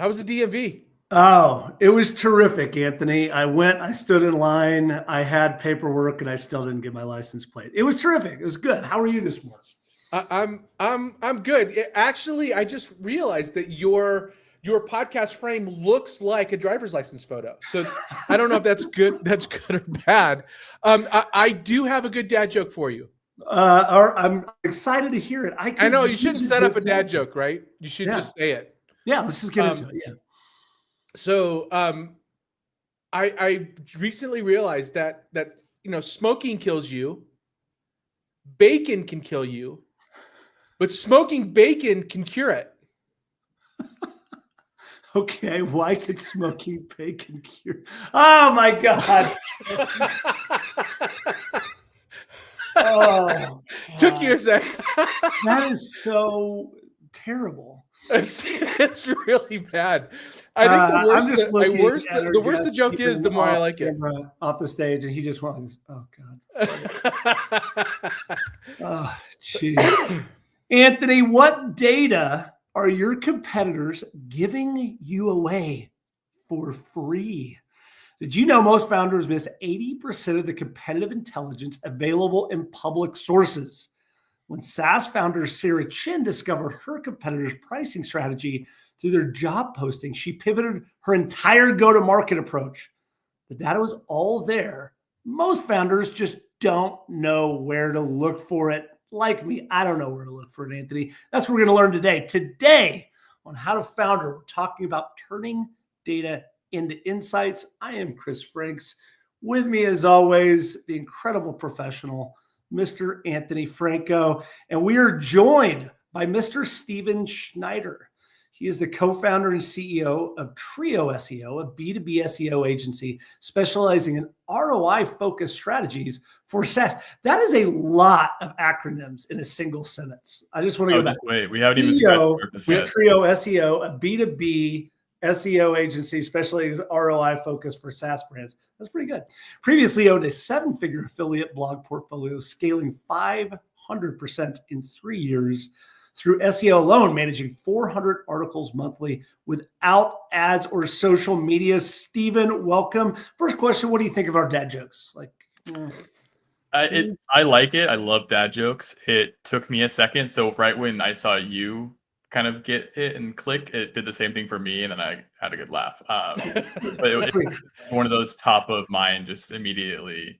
was the DMV? Oh, it was terrific, Anthony. I stood in line, I had paperwork, and I still didn't get my license plate. It was terrific. It was good. How are you this morning? I'm good. Actually, I just realized that your podcast frame looks like a driver's license photo. So I don't know if that's good. That's good or bad. I do have a good dad joke for you. I'm excited to hear it. I know you shouldn't set up a dad joke, right? You should just say it. Yeah, let's just get into it. Yeah. So I recently realized that smoking kills you, bacon can kill you, but smoking bacon can cure it. Okay, why could smoking bacon cure? Oh my God. Oh, took you a second. That is so terrible. It's really bad. I think the worse the joke is, the more I like it. Off the stage, and he just wants. Oh God. Oh, jeez. Anthony, what data are your competitors giving you away for free? Did you know most founders miss 80% of the competitive intelligence available in public sources? When SaaS founder Sarah Chin discovered her competitor's pricing strategy through their job posting, she pivoted her entire go-to-market approach. The data was all there. Most founders just don't know where to look for it. Like me, I don't know where to look for it, Anthony. That's what we're going to learn today. Today, on How to Founder, we're talking about turning data into insights. I am Chris Franks. With me, as always, the incredible professional, Mr. Anthony Franco. And we are joined by Mr. Steven Schneider. He is the co-founder and CEO of Trio SEO, a B2B SEO agency specializing in ROI-focused strategies for SaaS. That is a lot of acronyms in a single sentence. I just want to go back. Wait, we haven't even scratched the surface yet. Trio SEO, a B2B SEO agency specializing in ROI-focused for SaaS brands. That's pretty good. Previously owned a 7-figure affiliate blog portfolio, scaling 500% in 3 years. Through SEO alone, managing 400 articles monthly without ads or social media. Steven, welcome. First question, what do you think of our dad jokes? I like it. I love dad jokes. It took me a second. So right when I saw you kind of get it and click, it did the same thing for me. And then I had a good laugh. But it was one of those top of mind, just immediately.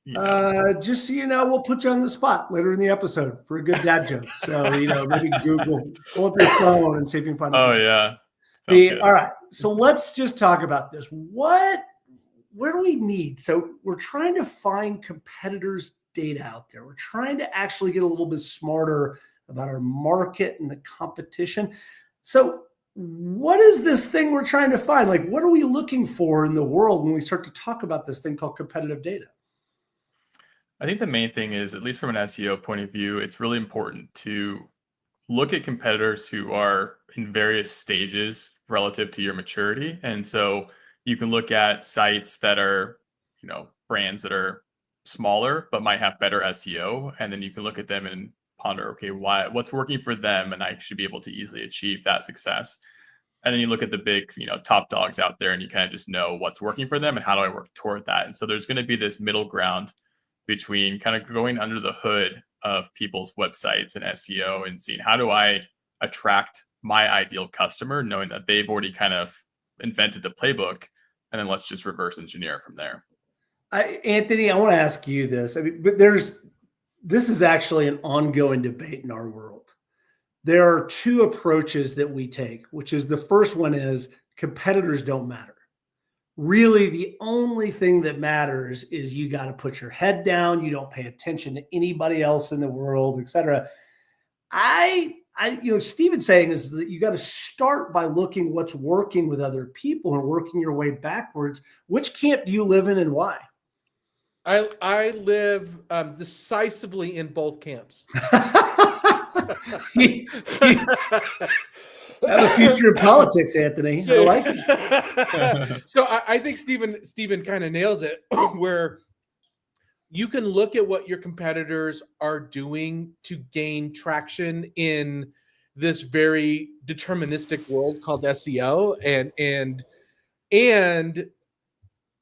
Just so you know, we'll put you on the spot later in the episode for a good dad joke. So, maybe Google, pull up your phone and see if you can find it. Oh, yeah. All right. So let's just talk about this. Where do we need? So we're trying to find competitors' data out there. We're trying to actually get a little bit smarter about our market and the competition. So what is this thing we're trying to find? What are we looking for in the world when we start to talk about this thing called competitive data? I think the main thing is, at least from an SEO point of view, it's really important to look at competitors who are in various stages relative to your maturity. And so you can look at sites that are, brands that are smaller, but might have better SEO. And then you can look at them and ponder, okay, what's working for them? And I should be able to easily achieve that success. And then you look at the big, top dogs out there and you kind of just know what's working for them and how do I work toward that. And so there's going to be this middle ground between kind of going under the hood of people's websites and SEO and seeing how do I attract my ideal customer, knowing that they've already kind of invented the playbook, and then let's just reverse engineer from there. Anthony, I want to ask you this. This is actually an ongoing debate in our world. There are two approaches that we take, which is the first one is competitors don't matter. Really, the only thing that matters is you got to put your head down. You don't pay attention to anybody else in the world, et cetera. Steven's saying is that you got to start by looking what's working with other people and working your way backwards. Which camp do you live in and why? I live decisively in both camps. You have a future in politics, Anthony. I like it. So I think Steven kind of nails it, where you can look at what your competitors are doing to gain traction in this very deterministic world called SEO, and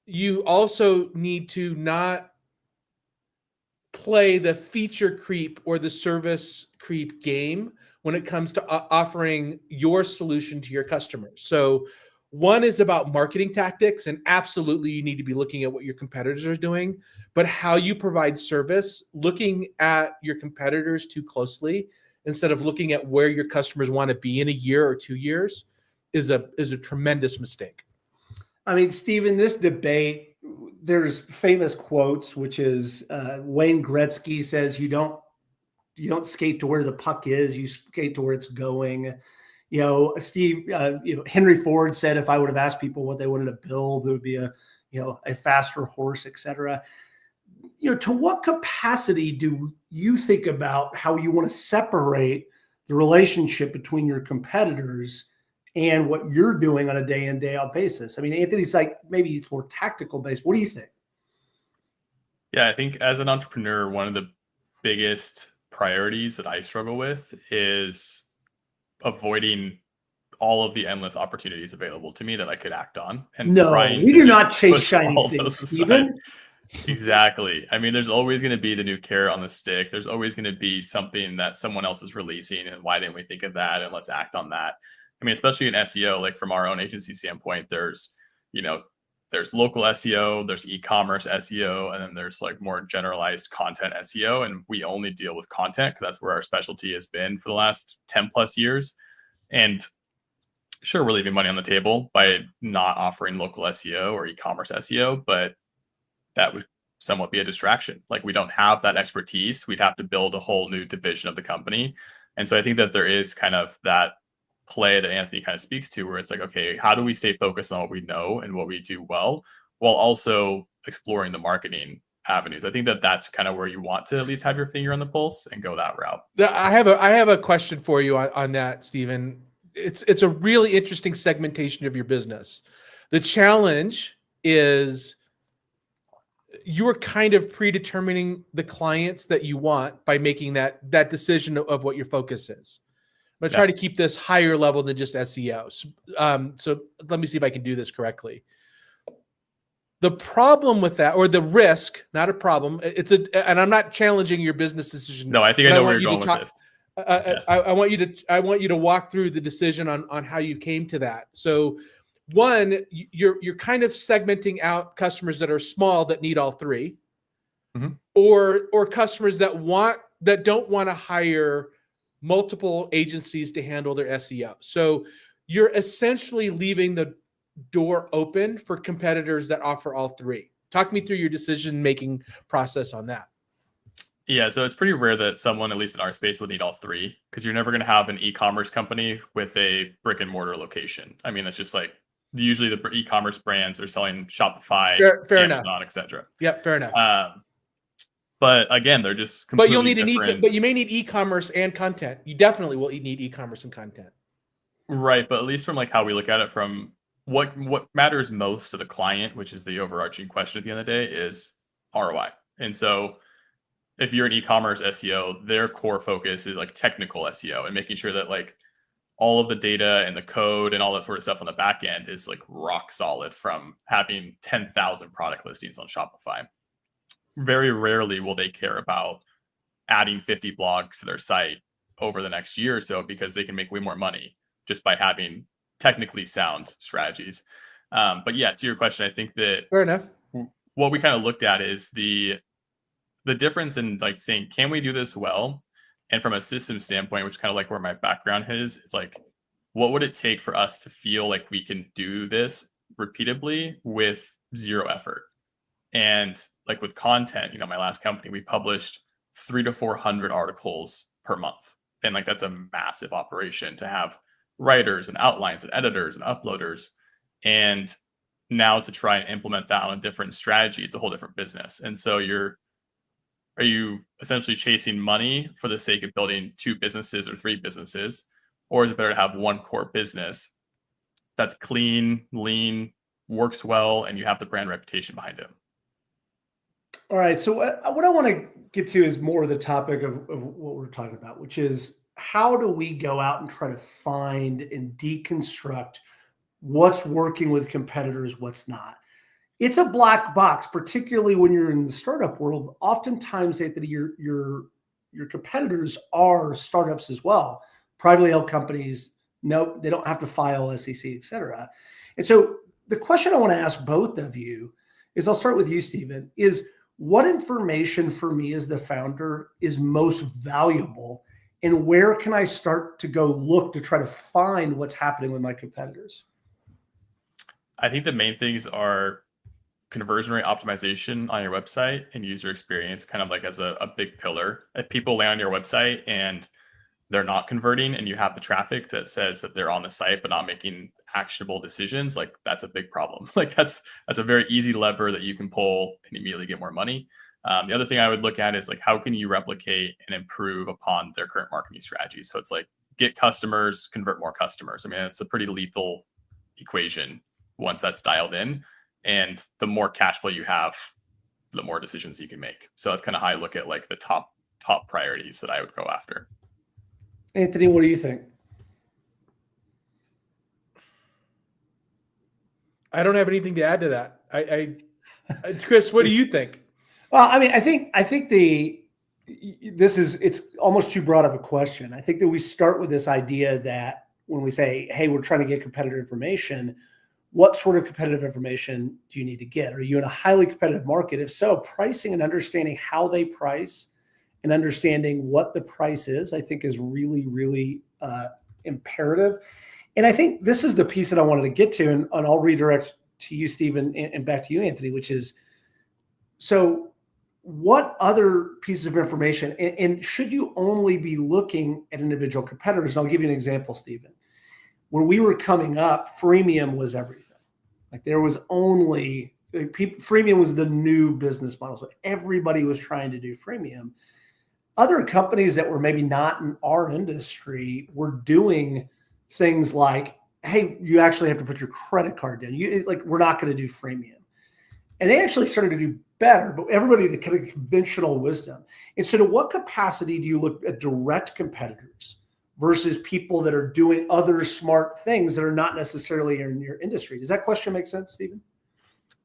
you also need to not play the feature creep or the service creep game when it comes to offering your solution to your customers. So one is about marketing tactics, and absolutely you need to be looking at what your competitors are doing, but how you provide service, looking at your competitors too closely instead of looking at where your customers want to be in a year or 2 years is a tremendous mistake. I mean, Steve, in this debate, there's famous quotes, which is Wayne Gretzky says, you don't skate to where the puck is, you skate to where it's going. You know, Steve, Henry Ford said, if I would have asked people what they wanted to build, it would be a faster horse, et cetera. To what capacity do you think about how you want to separate the relationship between your competitors and what you're doing on a day in, day out basis? I mean, Anthony's like, maybe it's more tactical based. What do you think? Yeah, I think as an entrepreneur, one of the biggest priorities that I struggle with is avoiding all of the endless opportunities available to me that I could act on. And no, we do not chase shiny things, Stephen. Exactly. I mean, there's always going to be the new carrot on the stick. There's always going to be something that someone else is releasing, and why didn't we think of that? And let's act on that. I mean, especially in SEO, like from our own agency standpoint, there's local SEO, there's e-commerce SEO, and then there's like more generalized content SEO. And we only deal with content because that's where our specialty has been for the last 10 plus years. And sure, we're leaving money on the table by not offering local SEO or e-commerce SEO, but that would somewhat be a distraction. Like, we don't have that expertise. We'd have to build a whole new division of the company. And so I think that there is kind of that play that Anthony kind of speaks to, where it's like, okay, how do we stay focused on what we know and what we do well, while also exploring the marketing avenues? I think that that's kind of where you want to at least have your finger on the pulse and go that route. I have a question for you on that, Stephen. It's a really interesting segmentation of your business. The challenge is you're kind of predetermining the clients that you want by making that decision of what your focus is. I'm going to try to keep this higher level than just SEO. So let me see if I can do this correctly. The problem with that, or the risk, not a problem, and I'm not challenging your business decision. No, I think I know where you're going with this. I want you to walk through the decision on how you came to that. So one, you're kind of segmenting out customers that are small that need all three, or customers that don't want to hire multiple agencies to handle their SEO. So you're essentially leaving the door open for competitors that offer all three. Talk me through your decision-making process on that. Yeah, so it's pretty rare that someone, at least in our space, would need all three, because you're never going to have an e-commerce company with a brick and mortar location. I mean, it's just like usually the e-commerce brands are selling Shopify, fair Amazon, etc. Yep, fair enough. But again, they're just completely but you'll need different. but you may need e-commerce and content. You definitely will need e-commerce and content. Right, but at least from like how we look at it, from what matters most to the client, which is the overarching question at the end of the day, is ROI. And so if you're an e-commerce SEO, their core focus is like technical SEO and making sure that like all of the data and the code and all that sort of stuff on the back end is like rock solid from having 10,000 product listings on Shopify. Very rarely will they care about adding 50 blogs to their site over the next year or so, because they can make way more money just by having technically sound strategies. But yeah, to your question, I think that fair enough. What we kind of looked at is the difference in like saying, can we do this well? And from a system standpoint, which kind of like where my background is, it's like, what would it take for us to feel like we can do this repeatably with zero effort? And like with content, my last company, we published 300 to 400 articles per month. And like, that's a massive operation to have writers and outlines and editors and uploaders. And now to try and implement that on a different strategy, it's a whole different business. And so are you essentially chasing money for the sake of building 2 businesses or 3 businesses? Or is it better to have one core business that's clean, lean, works well, and you have the brand reputation behind it? All right. So what I want to get to is more of the topic of what we're talking about, which is how do we go out and try to find and deconstruct what's working with competitors, what's not? It's a black box, particularly when you're in the startup world. Oftentimes, Anthony, your competitors are startups as well. Privately held companies, nope, they don't have to file SEC, et cetera. And so the question I want to ask both of you is, I'll start with you, Stephen, is what information for me as the founder is most valuable, and where can I start to go look to try to find what's happening with my competitors? I think the main things are conversion rate optimization on your website and user experience, kind of like as a big pillar. If people land on your website and they're not converting, and you have the traffic that says that they're on the site but not making actionable decisions, like that's a big problem. Like that's a very easy lever that you can pull and immediately get more money. The other thing I would look at is like, how can you replicate and improve upon their current marketing strategy? So it's like, get customers, convert more customers. I mean, it's a pretty lethal equation once that's dialed in. And the more cash flow you have, the more decisions you can make. So that's kind of how I look at like the top priorities that I would go after. Anthony, what do you think? I don't have anything to add to that. Chris, what do you think? Well, I mean, I think it's almost too broad of a question. I think that we start with this idea that when we say, hey, we're trying to get competitive information, what sort of competitive information do you need to get? Are you in a highly competitive market? If so, pricing and understanding how they price and understanding what the price is, I think is really, really imperative. And I think this is the piece that I wanted to get to, and I'll redirect to you, Stephen, and back to you, Anthony, which is, so what other pieces of information, and should you only be looking at individual competitors? And I'll give you an example, Stephen. When we were coming up, freemium was everything. Like there was only, freemium was the new business model. So everybody was trying to do freemium. Other companies that were maybe not in our industry were doing things like, hey, you actually have to put your credit card in. We're not going to do freemium. And they actually started to do better, but everybody, the kind of conventional wisdom. And so to what capacity do you look at direct competitors versus people that are doing other smart things that are not necessarily in your industry? Does that question make sense, Stephen?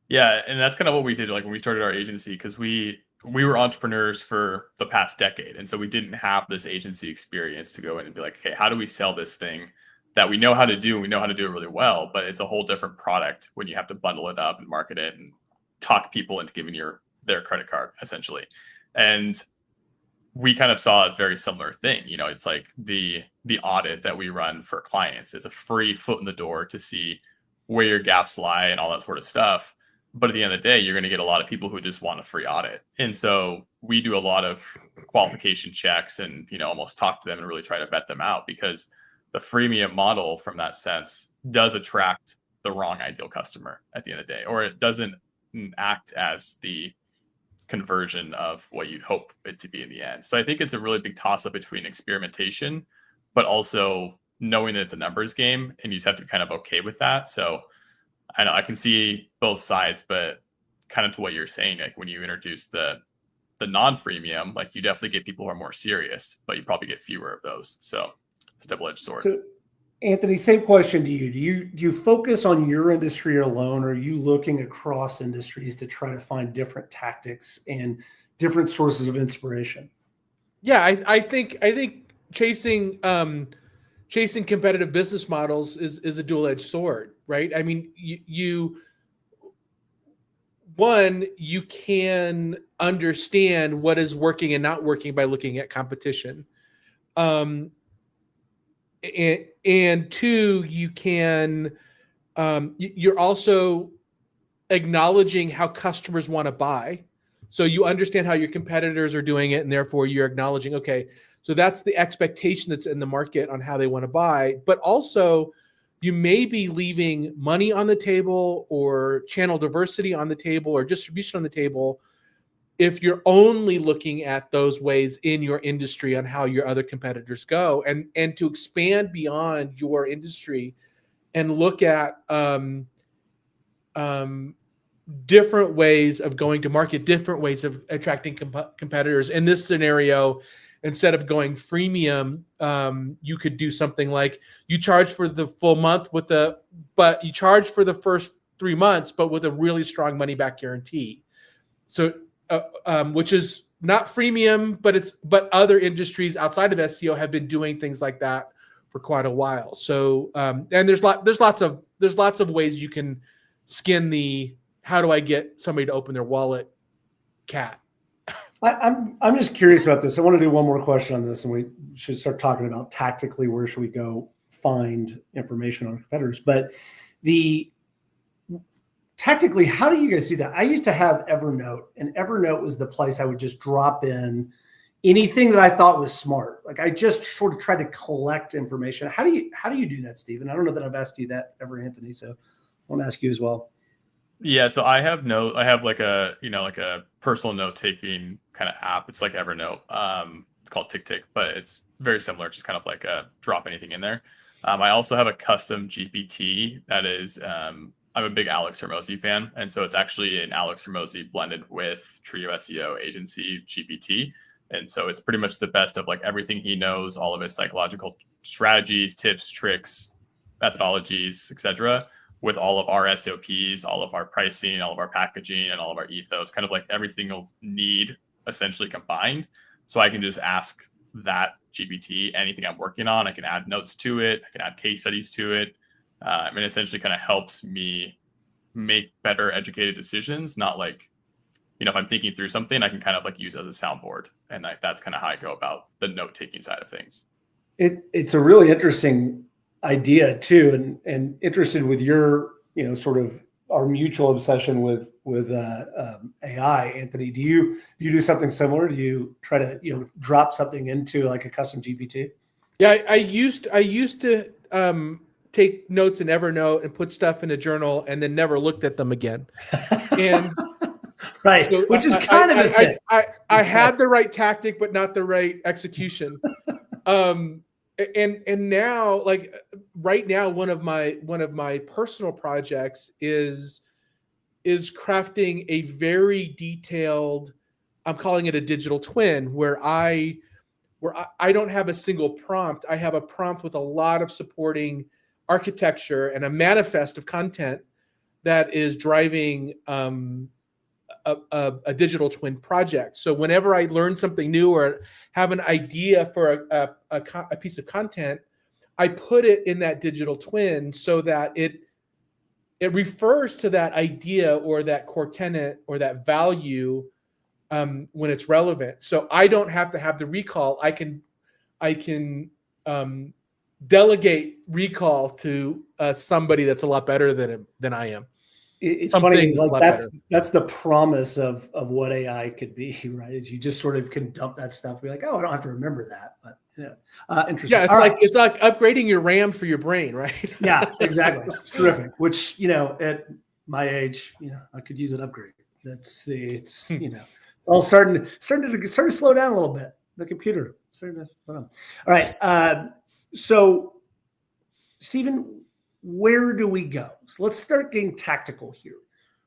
Yeah, and that's kind of what we did, like when we started our agency, because we were entrepreneurs for the past decade, and so we didn't have this agency experience to go in and be like, okay, how do we sell this thing that we know how to do? We know how to do it really well, but it's a whole different product when you have to bundle it up and market it and talk people into giving their credit card, essentially. And we kind of saw a very similar thing. You know, it's like the audit that we run for clients is a free foot in the door to see where your gaps lie and all that sort of stuff. But at the end of the day, you're going to get a lot of people who just want a free audit. And so we do a lot of qualification checks and, you know, almost talk to them and really try to vet them out, because the freemium model from that sense does attract the wrong ideal customer at the end of the day, or it doesn't act as the conversion of what you'd hope it to be in the end. So I think it's a really big toss up between experimentation, but also knowing that it's a numbers game, and you just have to kind of okay with that. So I know I can see both sides, but kind of to what you're saying, like when you introduce the non-freemium, like you definitely get people who are more serious, but you probably get fewer of those. So it's a double-edged sword. So Anthony, same question to you. Do you focus on your industry alone, or are you looking across industries to try to find different tactics and different sources of inspiration? Yeah, I think chasing competitive business models is a dual-edged sword, right? I mean, you can understand what is working and not working by looking at competition. And two, you can, you're also acknowledging how customers want to buy. So you understand how your competitors are doing it, and therefore you're acknowledging, okay, so that's the expectation that's in the market on how they want to buy. But also, you may be leaving money on the table, or channel diversity on the table, or distribution on the table, if you're only looking at those ways in your industry on how your other competitors go, and to expand beyond your industry and look at different ways of going to market, different ways of attracting competitors. In this scenario, instead of going freemium, you could do something like you charge for the full month but you charge for the first 3 months, but with a really strong money back guarantee. So, which is not freemium, but other industries outside of SEO have been doing things like that for quite a while. So, and there's lots of ways you can skin the how do I get somebody to open their wallet cat. I'm just curious about this. I want to do one more question on this, and we should start talking about tactically where should we go find information on competitors. But tactically, how do you guys do that? I used to have Evernote, and Evernote was the place I would just drop in anything that I thought was smart. Like I just sort of tried to collect information. How do you do that, Stephen? I don't know that I've asked you that ever, Anthony. So I want to ask you as well. Yeah, so I have like a personal note taking kind of app. It's like Evernote. It's called TickTick, but it's very similar. Just kind of like drop anything in there. I also have a custom GPT that is. I'm a big Alex Hormozi fan, and so it's actually an Alex Hormozi blended with Trio SEO agency GPT, and so it's pretty much the best of like everything he knows, all of his psychological strategies, tips, tricks, methodologies, etc. With all of our SOPs, all of our pricing, all of our packaging, and all of our ethos, kind of like everything you'll need essentially combined. So I can just ask that GPT anything I'm working on. I can add notes to it. I can add case studies to it. And essentially kind of helps me make better educated decisions. Not like, if I'm thinking through something, I can kind of like use it as a soundboard. And that's kind of how I go about the note-taking side of things. It's a really interesting idea too, and interested with your sort of our mutual obsession with AI. Anthony, do you do something similar? Do you try to drop something into like a custom GPT? Yeah, I used to take notes in Evernote and put stuff in a journal and then never looked at them again. And right, so which is kind of the thing. I had the right tactic, but not the right execution. And now, like right now, one of my personal projects is crafting a very detailed, I'm calling it a digital twin, where I don't have a single prompt. I have a prompt with a lot of supporting architecture and a manifest of content that is driving a digital twin project. So whenever I learn something new or have an idea for a piece of content, I put it in that digital twin so that it refers to that idea or that core tenet or that value when it's relevant. So I don't have to have the recall. I can delegate recall to somebody that's a lot better than I am. It's funny, like that's the promise of what AI could be, right? Is you just sort of can dump that stuff, be like, oh, I don't have to remember that, but yeah, interesting. Yeah, it's like upgrading your RAM for your brain, right? Yeah, exactly. It's terrific. Which at my age, I could use an upgrade. It's all starting to slow down a little bit. The computer starting to slow down. All right, so Stephen, where do we go? So let's start getting tactical here.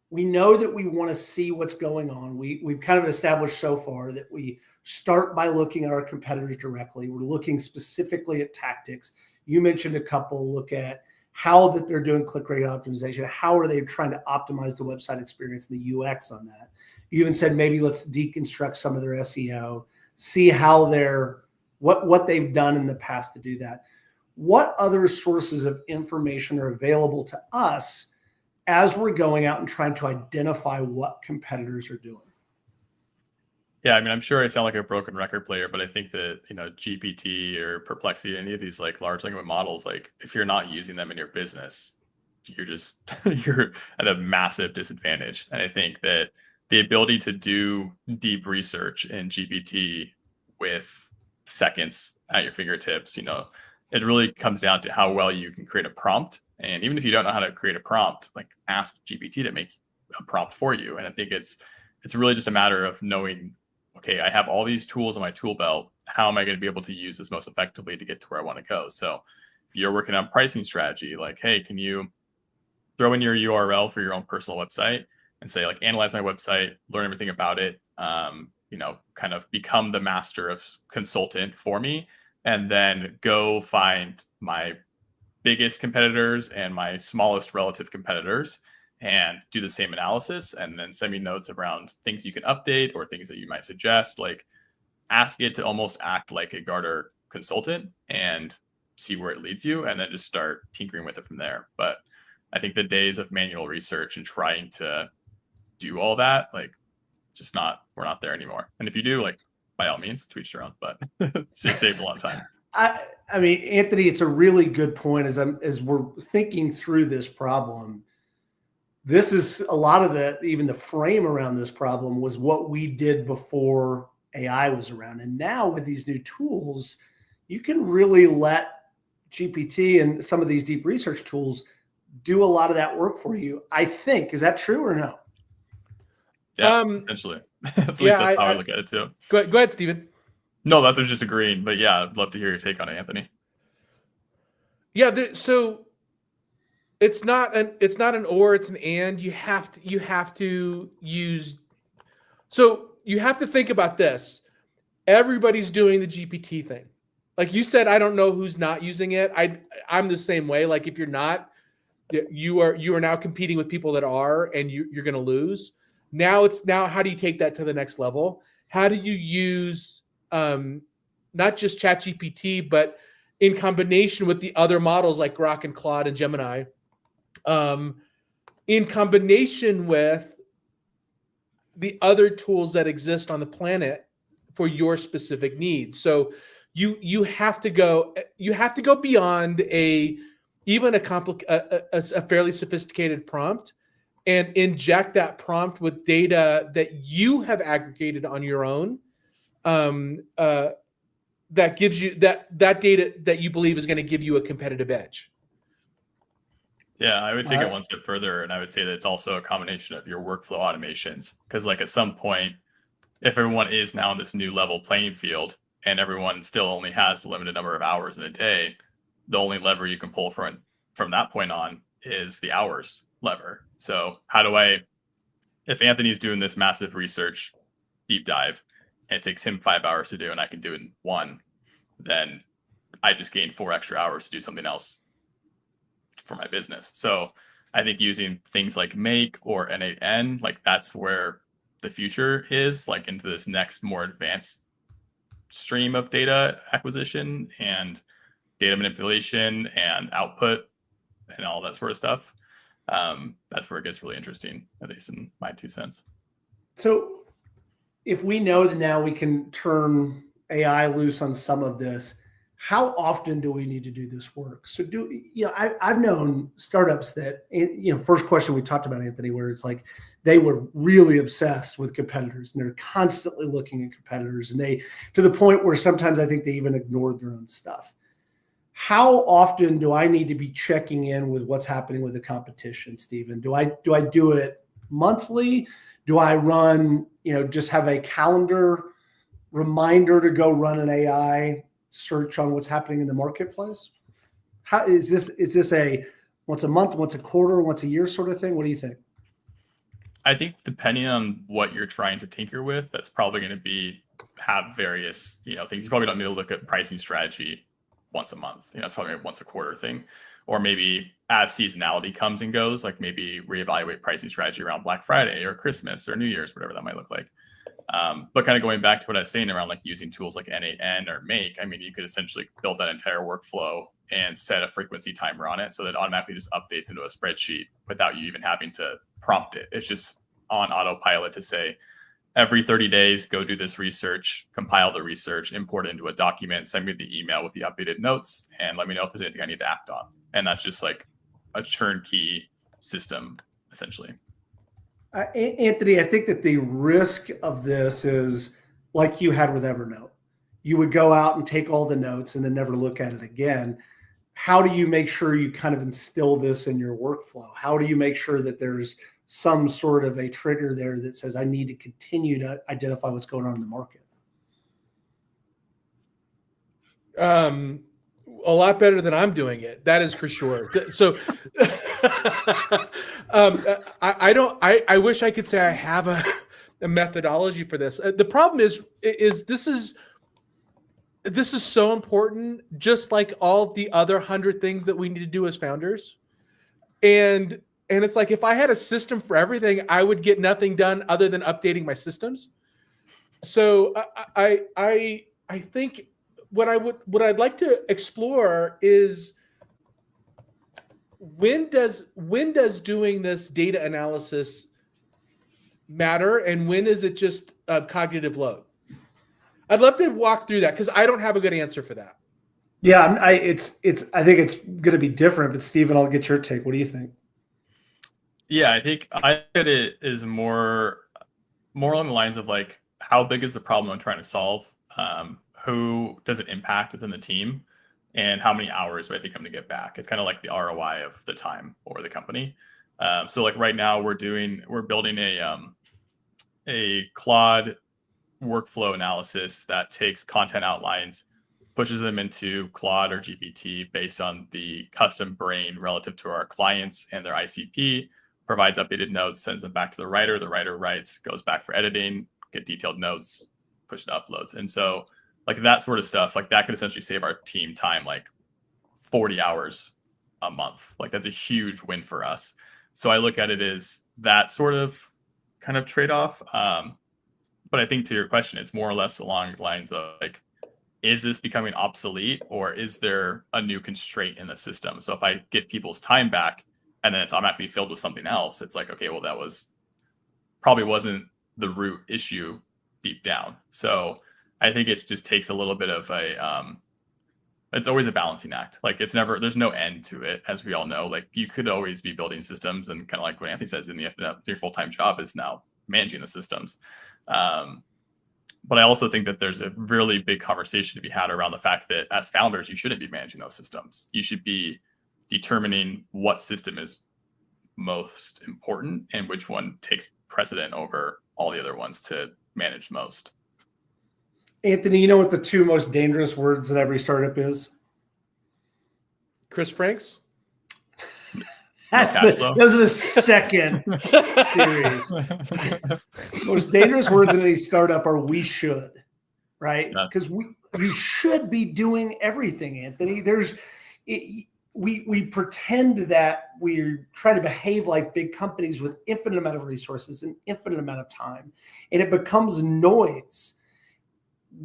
We know that we want to see what's going on. We've kind of established so far that we start by looking at our competitors directly. We're looking specifically at tactics. You mentioned a couple. Look at how that they're doing click rate optimization. How are they trying to optimize the website experience and the UX on that? You even said maybe let's deconstruct some of their SEO, see how what they've done in the past to do that. What other sources of information are available to us as we're going out and trying to identify what competitors are doing? Yeah, I mean, I'm sure I sound like a broken record player, but I think that, GPT or Perplexity, any of these like large language models, like if you're not using them in your business, you're at a massive disadvantage. And I think that the ability to do deep research in GPT with seconds at your fingertips, it really comes down to how well you can create a prompt. And even if you don't know how to create a prompt, like ask GPT to make a prompt for you. And I think it's really just a matter of knowing, okay, I have all these tools in my tool belt. How am I going to be able to use this most effectively to get to where I want to go? So if you're working on pricing strategy, like, hey, can you throw in your URL for your own personal website and say, like, analyze my website, learn everything about it, kind of become the master of consultant for me, and then go find my biggest competitors and my smallest relative competitors and do the same analysis, and then send me notes around things you can update or things that you might suggest. Like, ask it to almost act like a Gartner consultant and see where it leads you, and then just start tinkering with it from there. But I think the days of manual research and trying to do all that, like, we're not there anymore. And if you do, like, by all means, to each their own, but it's saved a lot of time. I mean, Anthony, it's a really good point. As we're thinking through this problem, this is a lot of even the frame around this problem was what we did before AI was around. And now with these new tools, you can really let GPT and some of these deep research tools do a lot of that work for you, I think. Is that true or no? Yeah, essentially. At least that's how I look at it too. Go ahead, Steven. No, that's just agreeing. But yeah, I'd love to hear your take on it, Anthony. Yeah, so it's not an or, it's an and. You have to use. So you have to think about this. Everybody's doing the GPT thing. Like you said, I don't know who's not using it. I'm the same way. Like if you're not, you are now competing with people that are, and you're going to lose. Now how do you take that to the next level? How do you use not just ChatGPT, but in combination with the other models like Grok and Claude and Gemini, in combination with the other tools that exist on the planet for your specific needs. So you have to go beyond a fairly sophisticated prompt and inject that prompt with data that you have aggregated on your own. That gives you that data that you believe is going to give you a competitive edge. Yeah, I would take it one step further, and I would say that it's also a combination of your workflow automations. Because like at some point, if everyone is now on this new level playing field and everyone still only has a limited number of hours in a day, the only lever you can pull from that point on is the hours lever. So if Anthony's doing this massive research deep dive, and it takes him 5 hours to do, and I can do it in 1, then I just gained 4 extra hours to do something else for my business. So I think using things like Make or N8N, like that's where the future is, like into this next more advanced stream of data acquisition and data manipulation and output and all that sort of stuff. That's where it gets really interesting, at least in my 2 cents. So if we know that now we can turn AI loose on some of this, how often do we need to do this work? So I've known startups that, first question we talked about, Anthony, where it's like they were really obsessed with competitors and they're constantly looking at competitors, and they, to the point where sometimes I think they even ignored their own stuff. How often do I need to be checking in with what's happening with the competition, Stephen? Do I do it monthly? Do I run, just have a calendar reminder to go run an AI search on what's happening in the marketplace? How is this a once a month, once a quarter, once a year sort of thing? What do you think? I think depending on what you're trying to tinker with, that's probably going to have various, things. You probably don't need to look at pricing strategy once a month. It's probably a once a quarter thing. Or maybe as seasonality comes and goes, like maybe reevaluate pricing strategy around Black Friday or Christmas or New Year's, whatever that might look like. But kind of going back to what I was saying around like using tools like N8N or Make, I mean, you could essentially build that entire workflow and set a frequency timer on it so that it automatically just updates into a spreadsheet without you even having to prompt it. It's just on autopilot to say, every 30 days, go do this research, compile the research, import it into a document, send me the email with the updated notes, and let me know if there's anything I need to act on. And that's just like a turnkey system, essentially. Anthony, I think that the risk of this is like you had with Evernote. You would go out and take all the notes and then never look at it again. How do you make sure you kind of instill this in your workflow? How do you make sure that there's some sort of a trigger there that says, I need to continue to identify what's going on in the market? A lot better than I'm doing it. That is for sure. So I wish I could say I have a methodology for this. The problem is this is so important, just like all the other 100 things that we need to do as founders. And it's like, if I had a system for everything, I would get nothing done other than updating my systems. So I think what I'd like to explore is, when does doing this data analysis matter, and when is it just a cognitive load? I'd love to walk through that, because I don't have a good answer for that. Yeah, I think it's going to be different. But Stephen, I'll get your take. What do you think? Yeah, I think it is more along the lines of like, how big is the problem I'm trying to solve? Who does it impact within the team? And how many hours do I think I'm going to get back? It's kind of like the ROI of the time or the company. So like right now we're building a Claude workflow analysis that takes content outlines, pushes them into Claude or GPT based on the custom brain relative to our clients and their ICP, provides updated notes, sends them back to the writer writes, goes back for editing, get detailed notes, push to uploads. And so like that sort of stuff, like that could essentially save our team time, like 40 hours a month. Like that's a huge win for us. So I look at it as that sort of kind of trade-off. But I think to your question, it's more or less along the lines of like, is this becoming obsolete, or is there a new constraint in the system? So if I get people's time back and then it's automatically filled with something else, it's like, okay, well, that probably wasn't the root issue deep down. So I think it just takes a little bit of it's always a balancing act. Like there's no end to it, as we all know. Like you could always be building systems, and kind of like what Anthony says, your full-time job is now managing the systems. But I also think that there's a really big conversation to be had around the fact that as founders, you shouldn't be managing those systems. You should be determining what system is most important and which one takes precedent over all the other ones to manage most. Anthony, you know what the two most dangerous words in every startup is? Chris Franks? Those are the second series. Most dangerous words in any startup are "we should," right? Because you should be doing everything, Anthony. We pretend that we're trying to behave like big companies with infinite amount of resources and infinite amount of time, and it becomes noise.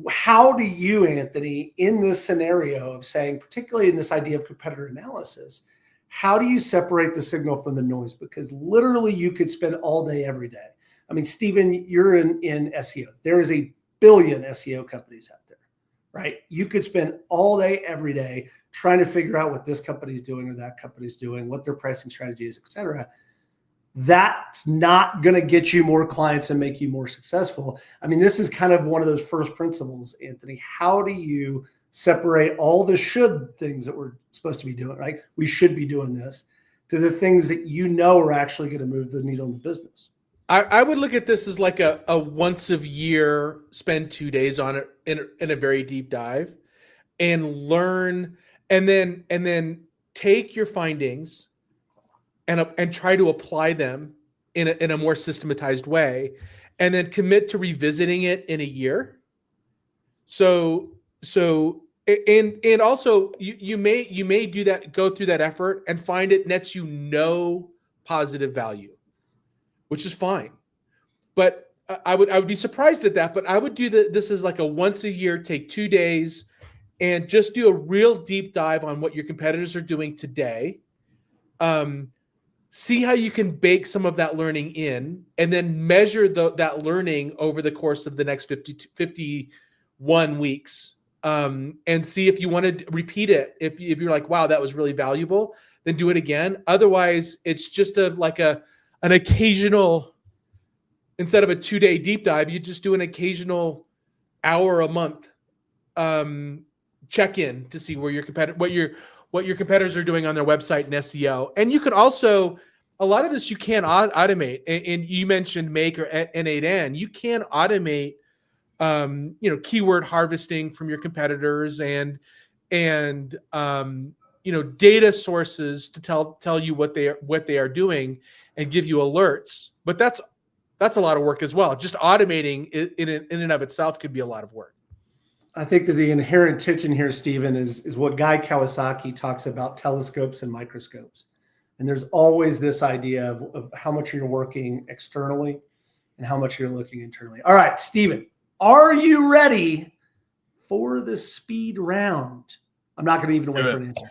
How do you, Anthony, in this scenario of saying, particularly in this idea of competitor analysis, how do you separate the signal from the noise? Because literally you could spend all day, every day. I mean, Stephen, you're in SEO. There is a billion SEO companies out there, right? You could spend all day, every day trying to figure out what this company's doing or that company's doing, what their pricing strategy is, et cetera. That's not going to get you more clients and make you more successful. I mean, this is kind of one of those first principles, Anthony. How do you separate all the should things that we're supposed to be doing, right? We should be doing this, to the things that you know are actually going to move the needle in the business. I would look at this as like a once a year, spend 2 days on it in a very deep dive and learn, and then take your findings and try to apply them in a more systematized way, and then commit to revisiting it in a year. So and also you may do that, go through that effort and find it nets you no positive value, which is fine. But I would be surprised at that. But I would do this as like a once a year, take 2 days and just do a real deep dive on what your competitors are doing today. See how you can bake some of that learning in, and then measure that learning over the course of the next 51 weeks. And see if you want to repeat it. If you're like, wow, that was really valuable, then do it again. Otherwise, it's just an occasional, instead of a 2-day deep dive, you just do an occasional hour a month check-in to see where what your competitors are doing on their website and SEO. And you could also, a lot of this you can automate. And you mentioned Make or N8N. You can automate keyword harvesting from your competitors and data sources to tell you what they are doing and give you alerts. But that's That's a lot of work as well. Just automating it in and of itself could be a lot of work. I think that the inherent tension here, Stephen, is what Guy Kawasaki talks about: telescopes and microscopes. And there's always this idea of how much you're working externally and how much you're looking internally. All right, Stephen, are you ready for the speed round? I'm not going to even wait for an answer.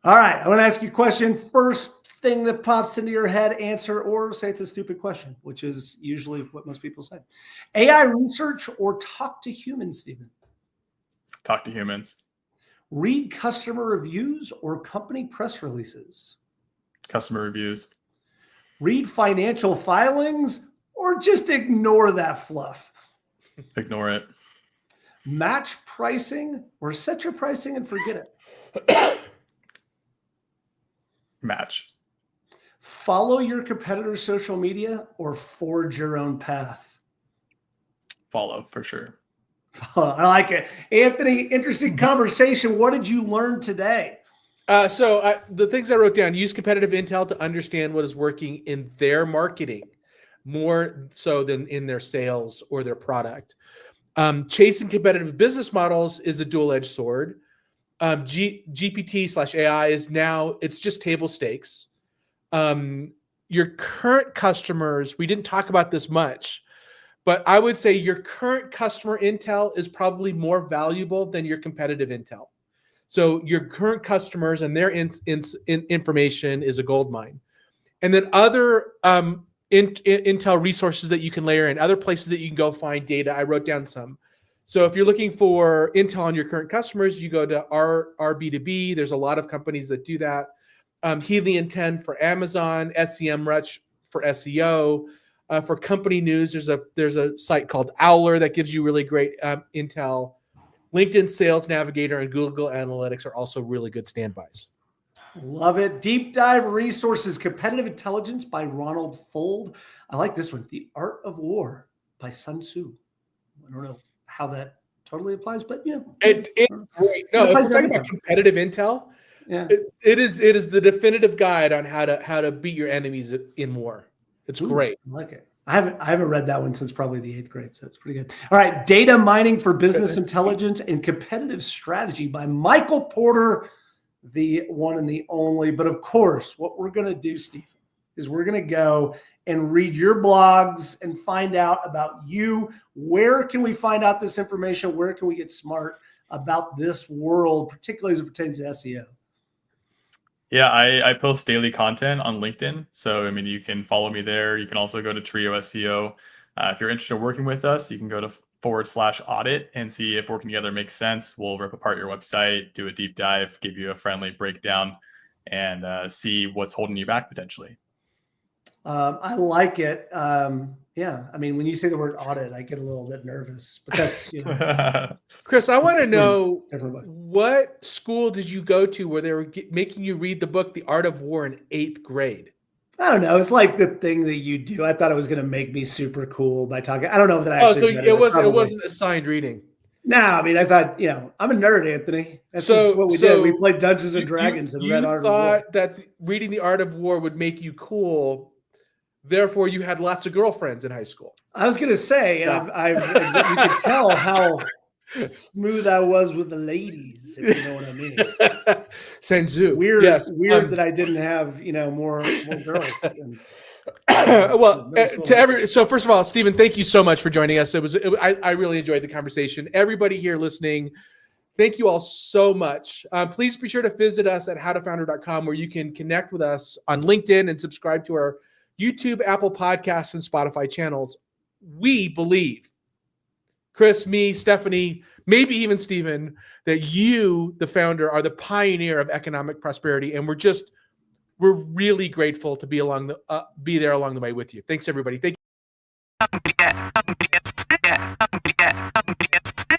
All right, I want to ask you a question. First thing that pops into your head, answer or say it's a stupid question, which is usually what most people say. AI research or talk to humans, Stephen? Talk to humans. Read customer reviews or company press releases? Customer reviews. Read financial filings or just ignore that fluff? Ignore it. Match pricing or set your pricing and forget it? Match. Follow your competitor's social media or forge your own path? Follow, for sure. I like it. Anthony, interesting conversation. What did you learn today? The things I wrote down: use competitive intel to understand what is working in their marketing more so than in their sales or their product. Chasing competitive business models is a dual-edged sword. GPT/AI is now, it's just table stakes. Your current customers, we didn't talk about this much, but I would say your current customer intel is probably more valuable than your competitive intel. So your current customers and their information is a gold mine. And then other intel resources that you can layer in, other places that you can go find data. I wrote down some. So if you're looking for intel on your current customers, you go to RB2B. There's a lot of companies that do that. Helium 10 for Amazon, SEMrush for SEO. For company news, there's a site called Owler that gives you really great intel. LinkedIn Sales Navigator and Google Analytics are also really good standbys. Love it. Deep dive resources, Competitive Intelligence by Ronald Fold. I like this one. The Art of War by Sun Tzu. I don't know how that totally applies, but it's great. No, if we're talking about competitive intel, yeah, it is the definitive guide on how to beat your enemies in war. It's great. I like it. I haven't read that one since probably the 8th grade, so it's pretty good. All right, Data Mining for Business Intelligence and Competitive Strategy by Michael Porter, the one and the only. But of course, what we're going to do, Stephen, is we're going to go and read your blogs and find out about you. Where can we find out this information? Where can we get smart about this world, particularly as it pertains to SEO? Yeah, I post daily content on LinkedIn. So, I mean, you can follow me there. You can also go to Trio SEO. If you're interested in working with us, you can go to /audit and see if working together makes sense. We'll rip apart your website, do a deep dive, give you a friendly breakdown, and see what's holding you back potentially. I like it. Yeah, I mean, when you say the word audit, I get a little bit nervous, but that's, Chris, I want to know, what school did you go to where they were making you read the book, The Art of War, in 8th grade? I don't know. It's like the thing that you do. I thought it was going to make me super cool by talking. I don't know if that actually. Oh, so it wasn't assigned reading. No, I mean, I thought, I'm a nerd, Anthony. That's just what we did. We played Dungeons and Dragons and read Art of War. You thought that reading The Art of War would make you cool. Therefore, you had lots of girlfriends in high school. I was going to say, and you could tell how smooth I was with the ladies, if you know what I mean. Senzu. Weird that I didn't have, more girls. So first of all, Stephen, thank you so much for joining us. I really enjoyed the conversation. Everybody here listening, thank you all so much. Please be sure to visit us at howtofounder.com, where you can connect with us on LinkedIn and subscribe to our YouTube, Apple Podcasts, and Spotify channels. We believe, Chris, me, Stephanie, maybe even Stephen, that you, the founder, are the pioneer of economic prosperity, and we're really grateful to be there along the way with you. Thanks, everybody. Thank you.